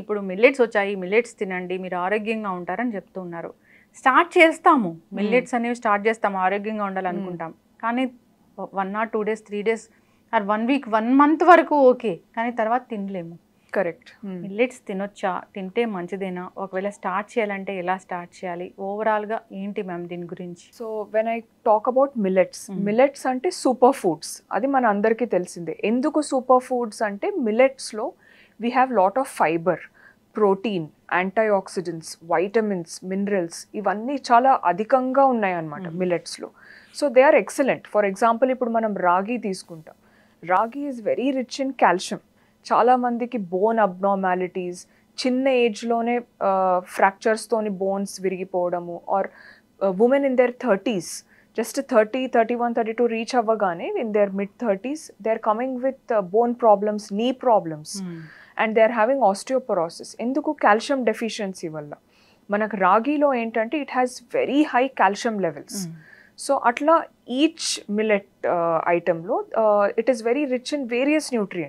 ఇప్పుడు మిల్లెట్స్ వచ్చాయి, మిల్లెట్స్ తినండి మీరు ఆరోగ్యంగా ఉంటారని చెప్తూ ఉన్నారు. స్టార్ట్ చేస్తాము, మిల్లెట్స్ అనేవి స్టార్ట్ చేస్తాము, ఆరోగ్యంగా ఉండాలనుకుంటాం. కానీ 1 or 2 days, 3 days or 1 week, 1 month వరకు ఓకే, కానీ తర్వాత తినలేము. కరెక్ట్. మిల్లెట్స్ తినొచ్చా, తింటే మంచిదేనా, ఒకవేళ స్టార్ట్ చేయాలంటే ఎలా స్టార్ట్ చేయాలి, ఓవరాల్గా ఏంటి మ్యామ్ దీని గురించి? So when I talk about millets అంటే సూపర్ ఫుడ్స్. అది మన అందరికీ తెలిసిందే. ఎందుకు సూపర్ ఫుడ్స్ అంటే మిల్లెట్స్లో we have lot of fibre, protein, antioxidants, vitamins, minerals ఇవన్నీ చాలా అధికంగా ఉన్నాయన్నమాట మిల్లెట్స్లో. So they are excellent. For example ఇప్పుడు మనం రాగి తీసుకుంటాం. Ragi is very rich in calcium. చాలామందికి బోన్ అబ్నార్మాలిటీస్, చిన్న ఏజ్లోనే ఫ్రాక్చర్స్తోని బోన్స్ విరిగిపోవడము, or women in their 30s, just 30, 31, 32 reach అవ్వగానే in their mid-30s they are coming with bone problems, knee problems, and they are having osteoporosis. ఎందుకు? Calcium deficiency వల్ల. మనకు రాగిలో ఏంటంటే it has very high calcium levels. So అట్లా each millet ఐటెంలో it is very rich in various nutrients.